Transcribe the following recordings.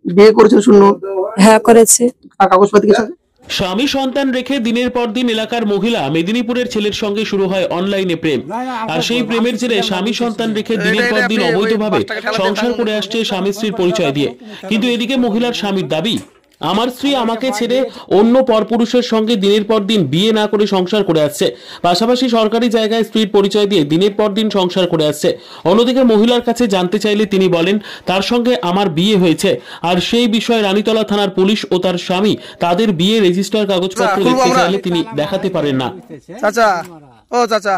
বিয়ে করেছেন শূন্য? হ্যাঁ করেছে। আর কাগজপাতি কিছু? স্বামী সন্তান রেখে দিনের পর দিন এলাকার মহিলা মেদিনীপুরের ছেলের সঙ্গে শুরু হয় অনলাইনে প্রেম। আর সেই প্রেমের জেরে স্বামী সন্তান রেখে দিনের পর দিন অবৈধভাবে সংসার করে আসছে স্বামী স্ত্রীর পরিচয় দিয়ে। কিন্তু এদিকে মহিলার স্বামীর দাবি, আমার স্ত্রী আমাকে ছেড়ে অন্য পরপুরুষের সঙ্গে দিনের পর দিন বিয়ে না করে সংসার করে আসছে, পাশাপাশি সরকারি জায়গায় স্ত্রীর পরিচয় দিয়ে দিনের পর দিন সংসার করে আসছে। অন্যদিকে মহিলার কাছে জানতে চাইলে তিনি বলেন তার সঙ্গে আমার বিয়ে হয়েছে, আর সেই বিষয়ে রানীতলা থানার পুলিশ ও তার স্বামী তাদের বিয়ে রেজিস্টার কাগজপত্র দেখতে চাইলে তিনি দেখাতে পারেন না। চাচা, ও চাচা,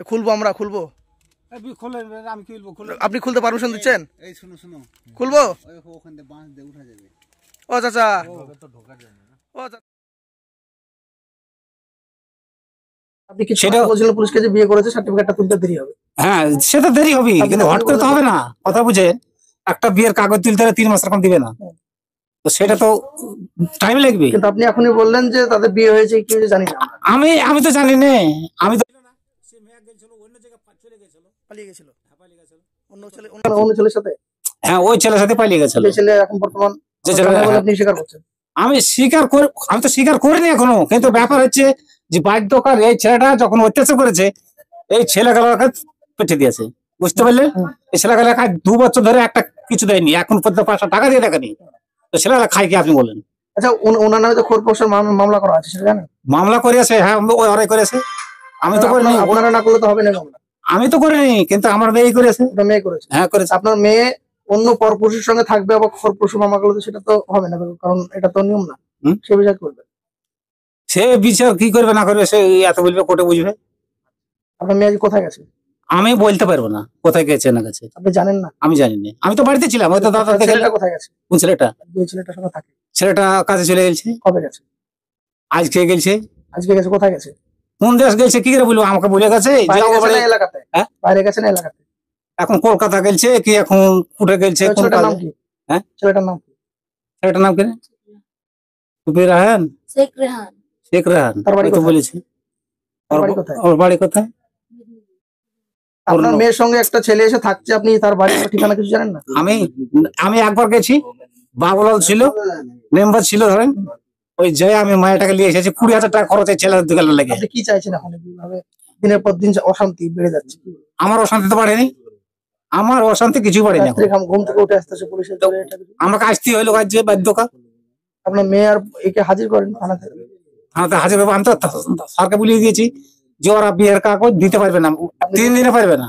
খুলবো, আমরা খুলবো, আপনি খুলতে পারমিশন দিচ্ছেন? খুলবো? ও চাচা, আপনি কি সেটা বলছিলেন পুলিশকে যে বিয়ে করেছে, সার্টিফিকেটটা তুলতে দেরি হবে? হ্যাঁ সেটা দেরি হবে, কিন্তু হট করে তো হবে না। কথা বুঝেন, একটা বিয়ের কাগজ তুলতে 3 মাস এরকম দিবে না, তো সেটা তো টাইম লাগবে। কিন্তু আপনি এখনই বললেন যে তাদের বিয়ে হয়েছে, কি হয়েছে জানি না। আমি তো জানি না, আমি তো পালিয়ে গেছিল অন্য ছেলের সাথে। হ্যাঁ ওই ছেলের সাথে পালিয়ে গেছিল। ছেলে এখন বর্তমান যে ছেলে আপনি স্বীকার করছেন? আমি তো স্বীকার করিনি এখনো, কিন্তু ব্যাপার হচ্ছে যে বাধ্যকার এই ছেলেটা যখন অত্যাচার করেছে, এই ছেলেগুলোকে পেটে দিয়েছে, বুঝতে পারলেন? এই ছেলেগুলোকে 2 বছর ধরে একটা কিছু দেয়নি, এখন পর্যন্ত 500 টাকা দিয়ে দেখেনি, তো ছেলেগুলো খায় কি আপনি বলেন? আচ্ছা, ওনার নামে তো খোরপোশের মামলা করা আছে, সেটা জানেন? মামলা করেছে, হ্যাঁ ওরাই করেছে, আমি তো করিনি। আপনারা না করলে তো হবে না মামলা। আমি তো করিনি, কিন্তু আমার মেয়ে করেছে। মেয়ে করেছে? হ্যাঁ করেছে। আপনার মেয়ে অন্য পরপুরুষের সঙ্গে থাকবে, আবার খোরপোশ মামলা করলে সেটা তো হবে না, কারণ এটা তো নিয়ম না। সে বিচার করবে, সে বিচার কি করবে না করবে সে এত বলবে, কোর্টে বুঝবে। আপনার মেয়ে কোথায় গেছে? আমি বলতে পারবো না কোথায় গেছে না গেছে। আপনি জানেন না? আমি জানি না, আমি তো বাড়িতে ছিলাম। হয়তো দাদা দেখে। ছেলেটা কোথায় গেছে? কোন ছেলেটা? যে ছেলেটার সঙ্গে থাকে। ছেলেটা কাজে চলে গেছে। কবে গেছে? আজকে গেছে। আজকে গেছে? কোথায় গেছে? কোন দেশ গেছে কি করে বলবো, আমাকে বলে গেছে। এলাকাতে? হ্যাঁ বাইরে গেছে না এলাকাতে? এখন কলকাতা গেছে কি এখন কোথায় গেছে? ছেলেটার নাম কি? হ্যাঁ ছেলেটার নাম কি? ছেলেটার নাম কি? রেহান। শেখ রেহান। শেখ রেহান। তার বাড়ি তো বলেছি। ওর বাড়ি কোথায়? আপনার মেয়ের সঙ্গে একটা ছেলে এসে থাকছে, আপনি তার বাড়ির ঠিকানা কিছু জানেন না? আমি একবার গেছি, বাবুলাল ছিল, মেম্বার ছিল, ধরেন ওই যে আমি মায়েরটাকে নিয়ে এসেছি। 20,000 টাকা খরচ হয় ছেলের দোকানে লেগে। আপনি কি চাইছেন এখন? দিনের পর দিন অশান্তি বেড়ে যাচ্ছে। আমার অশান্তি তো বাড়েনি, আমার অশান্তি কিছু বাড়েনি। ঘুম থেকে উঠে আসতেছে পুলিশের, আমাকে আসতে হইলো কাজে বাধ্যকার। আপনার মেয়ে আর একে হাজির করেন থানাতে? থানাতে হাজির করবো। আমি তো স্যারকে বলিয়ে দিয়েছি যে ওরা বিয়ের কাগজ দিতে পারবে না, 3 দিনে পারবে না,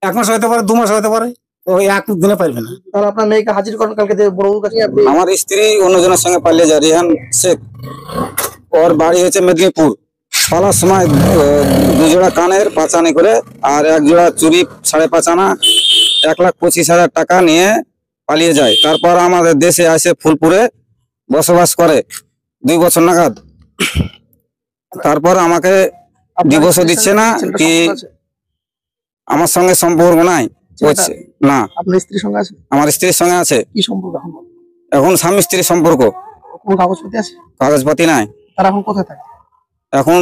1 মাস হতে পারে, 2 মাস হতে পারে, ওই 1 দিনে পারবে না। তাহলে আপনার মেয়েকে হাজির করেন কালকে বড়বাবুর কাছে। আমার স্ত্রী অন্যজনের সঙ্গে পালিয়ে যায়, রেহান শেখ। ওর বাড়ি হচ্ছে মেদিনীপুর। পালার সময় 2 জোড়া কানের পাচানি করে আর 1 জোড়া চুরি 5.5 আনা 1,25,000 টাকা নিয়ে পালিয়ে যায়। তারপর আমাদের দেশে আসে ফুলপুরে বসবাস করে 2 বছর নাগাদ। তারপর আমাকে ডিভোর্সও দিচ্ছে না, কি আমার সঙ্গে সম্পর্ক নাই না। আপনার স্ত্রীর সঙ্গে আছে? আমার স্ত্রীর সঙ্গে আছে। কি সম্পর্ক এখন? স্বামী স্ত্রীর সম্পর্ক। কোনো কাগজপাতি আছে? কাগজপাতি নাই। তারা এখন কোথায় থাকে? এখন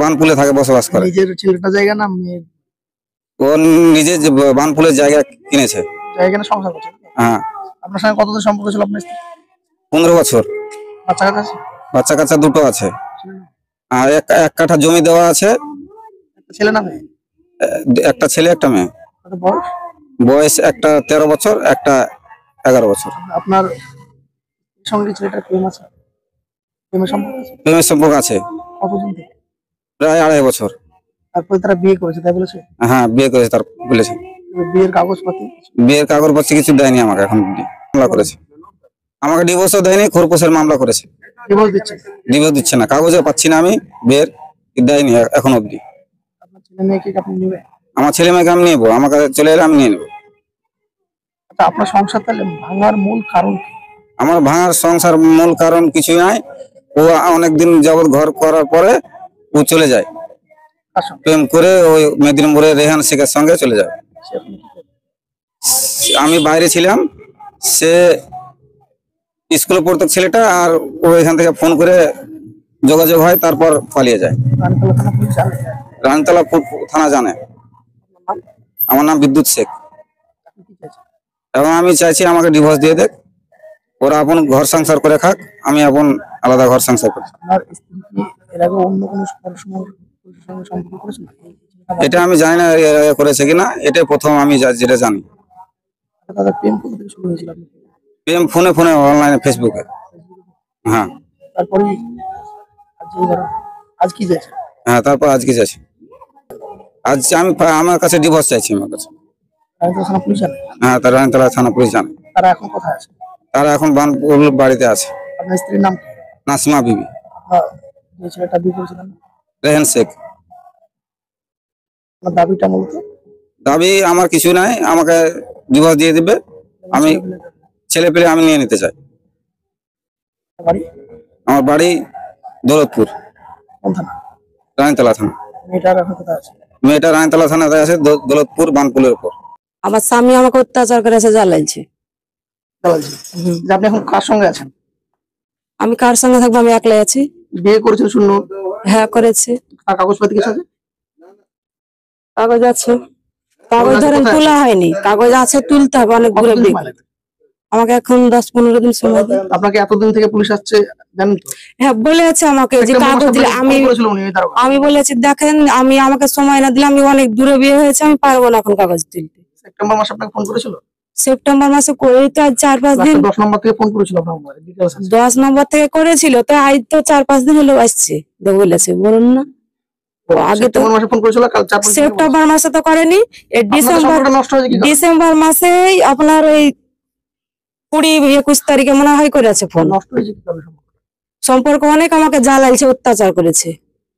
বানপুলে থাকে, বসবাস করে। নিজের ছেলেটা জায়গা না মেয়ে? ও নিজে বানপুলের জায়গা কিনেছে, জায়গা না সংসার করছে? হ্যাঁ। আপনার সঙ্গে কতদিন সম্পর্ক ছিল আপনার স্ত্রী? 15 বছর। বাচ্চা কাচ্চা আছে? বাচ্চা কাচ্চা 2টো আছে, আর 1 কাঠা জমি দেওয়া আছে। ছেলে না মেয়ে? একটা ছেলে একটা মেয়ে। বয়স একটা 13 বছর, একটা 11 বছর। আপনার সঙ্গে ছেলেটার প্রেম আছে? প্রেমের সম্পর্ক আছে। কতদিন থেকে? প্রায় 2.5 বছর। তারপরে তারা বিয়ে করেছে তাই বলেছে? হ্যাঁ বিয়ে করেছে, তার বলেছে। বিয়ের কাগজপত্র? বিয়ের কাগজপত্র কিছু দেয়নি আমাকে, এখন মামলা করেছে। আমাকে ডিভোর্সও দেয়নি, খোরপোশের মামলা করেছে। ডিভোর্স দিচ্ছে? ডিভোর্স দিচ্ছে না, কাগজও পাচ্ছি না আমি, বিয়ের দেয়নি এখন অব্দি। আপনার ছেলে মেয়েকে আপনি নেবেন? আমার ছেলে মেয়েকে আমি নেবো, আমার কাছে চলে এলে আমি নিয়ে নেবো। আচ্ছা, আপনার সংসার তাহলে ভাঙার মূল কারণ কি? আমার ভাঙার সংসার মূল কারণ কিছুই নাই। ও অনেকদিন যাবৎ ঘর করার পরে ও চলে যায়, প্রেম করে ওই মেদিনীপুরের রেহান শেখের সঙ্গে চলে যায়। আমি বাইরে ছিলাম, সে স্কুলে পড়তো ছেলেটা, আর ও এখান থেকে ফোন করে যোগাযোগ হয়, তারপর পালিয়ে যায়। রানীতলা থানা জানে। আমার নাম বিদ্যুৎ শেখ। এবং আমি চাইছি আমাকে ডিভোর্স দিয়ে দেখ, ওরা আপন ঘর সংসার করে খাক, আমি আপন আলাদা ঘর সংসার করি। আপনার স্ত্রী কি এর আগে অন্য কোনো পুরুষের সঙ্গে সম্পর্ক করেছেন? এটা আমি জানি না এর আগে করেছে কিনা, এটাই প্রথম আমি যেটা জানি। তাদের প্রেম কোথা থেকে শুরু হয়েছিল? প্রেম ফোনে অনলাইনে ফেসবুকে। হ্যাঁ তারপরে আজ কি যাচ্ছে? হ্যাঁ, তারপর আজকে যাচ্ছি। আজ আমার কাছে ডিভোর্স চাইছি, আমার কাছে। থানা পুলিশ জানে? হ্যাঁ, তার রায়তলা থানা পুলিশ জানে। তারা এখন কোথায় আছে? তারা এখন বানপুর বাড়িতে আছে। আপনার স্ত্রীর নাম কি? নাসিমা বিবি। যে ছেলেটা বিয়ে করেছিলেন? রেহান শেখ। আপনার দাবিটা মূলত? দাবি আমার কিছু নাই, আমাকে ডিভোর্স দিয়ে দিবে, আমি ছেলে পেলে আমি নিয়ে নিতে চাই। বাড়ি? আমার বাড়ি দৌলতপুর, কোন থানা? রায়তলা থানা। মেয়েটার এখন কোথায় আছে? মেয়েটা রায়তলা থানাতে আছে, দৌলতপুর বানপুলের উপর। আমার স্বামী আমাকে অত্যাচার করেছে, জ্বালাইছে। দালালজি। যে আপনি এখন কার সঙ্গে আছেন? আমি কার সঙ্গে থাকবো? আমি একলাই আছি। বিয়ে করেছেন শূন্য? হ্যাঁ করেছে। তার কাগজপাতি কিছু আছে? কাগজ আছে, কাগজ ধরেন তোলা হয়নি, কাগজ আছে, তুলতে হবে, অনেক ঘুরে কতদিন দিক। সময় লাগবে? আমাকে এখন 10-15 দিন সময় দিন। আপনাকে এতদিন থেকে পুলিশ আসছে জানেন তো? হ্যাঁ বলেছে আমাকে যে সেপ্টেম্বর কাগজ মাসে দিলে ফোন আমি করেছিল উনি, ওই দারোগা। আমি বলেছি দেখেন আমাকে সময় না দিলে আমি অনেক দূরে বিয়ে হয়েছে, আমি পারবো না এখন কাগজ তুলতে। সেপ্টেম্বর মাসে আপনাকে ফোন করেছিল? সেপ্টেম্বর মাসে করে তো আজ 4-5 দিন। 10 নম্বর থেকে ফোন করেছিল আপনার মোবাইলে, ডিটেইলস আছে? 10 নম্বর থেকে করেছিল, তো আজ তো 4-5 দিন হলো আসছে, বলেছে বলুন না। আগে তো সেপ্টেম্বর মাসে ফোন করেছিল, কাল 4 তারিখে সেপ্টেম্বর মাসে তো করেনি, এই আপনাদের সম্পর্কটা নষ্ট হয়েছে কি কারণে? ডিসেম্বর মাসে আপনার ওই 20-21 তারিখে মনে হয় করেছে ফোন। নষ্ট হয়েছে কি কারণে সম্পর্ক? সম্পর্ক অনেক আমাকে জ্বালাইছে, অত্যাচার করেছে,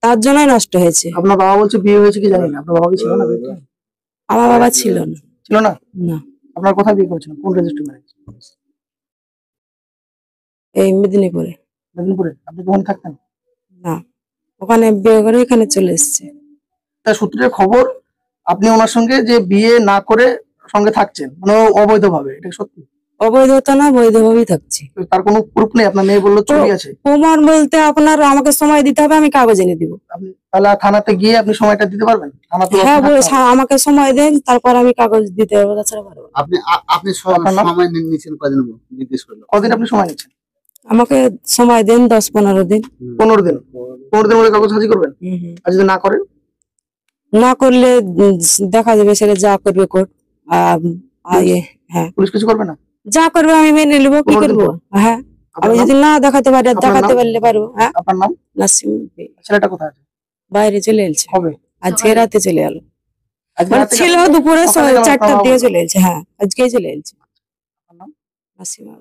তার জন্যই নষ্ট হয়েছে। আপনার বাবা বলছে বিয়ে হয়েছে কি জানি না, আপনার বাবা কি ছিল না বিয়েতে? আমার বাবা ছিল না। ছিল না? না, আপনার কোথায় বিয়ে করেছিলেন, কোন রেজিস্ট্রি ম্যারেজ? এই মেদিনীপুরে। মেদিনীপুরে? আপনি কোথায় থাকতেন? না, ওখানে বিয়ে করে এখানে চলে এসেছে। তার সূত্রের খবর আপনি ওনার সঙ্গে যে বিয়ে না করে সঙ্গে থাকছেন, মানে অবৈধভাবে, এটা কি সত্যি? অবৈধতা না, বৈধভাবেই থাকছি। তো তার কোনো প্রুফ নেই? আপনার মেয়ে বললো ছবি আছে। প্রমাণ বলতে আপনার আমাকে সময় দিতে হবে, আমি কাগজ এনে দিব। আপনি তাহলে থানাতে গিয়ে আপনি সময়টা দিতে পারবেন? থানা তো হ্যাঁ থাকতে হবে। আমাকে সময় দেন, তারপর আমি কাগজ দিতে পারবো, তাছাড়া পারবো না। আপনি আপনার নাম? সময় নিচ্ছেন কদিন জিজ্ঞেস করলো? কদিন আপনি সময় নিচ্ছেন? আমাকে সময় দেন 10-15 দিন। 15 দিন? 15 দিন মধ্যে কাগজ হাজির করবেন? আর যদি না করেন? না করলে দেখা যাবে, সেটা যা করবে কোর্ট। হ্যাঁ, পুলিশ কিছু করবে না? যা করবে আমি মেনে নেবো, কি 15 দিন করবো। পর? হ্যাঁ, আপনার আমি নাম? যদি না দেখাতে পারি, আর আপনার দেখাতে নাম? পারলে পারবো। হ্যাঁ, আপনার নাম? নাসিম। ছেলেটা কোথায় আছে? বাইরে চলে এলছে, কবে? আজকে রাতে চলে এলো। আজকে মানে রাতে ছিল গেল? দুপুরে সকালে গেল, 4টার আপনার দিকে বাবা? চলে এলছে। হ্যাঁ, আজকেই চলে এলছে। আপনার নাম? নাসিমা।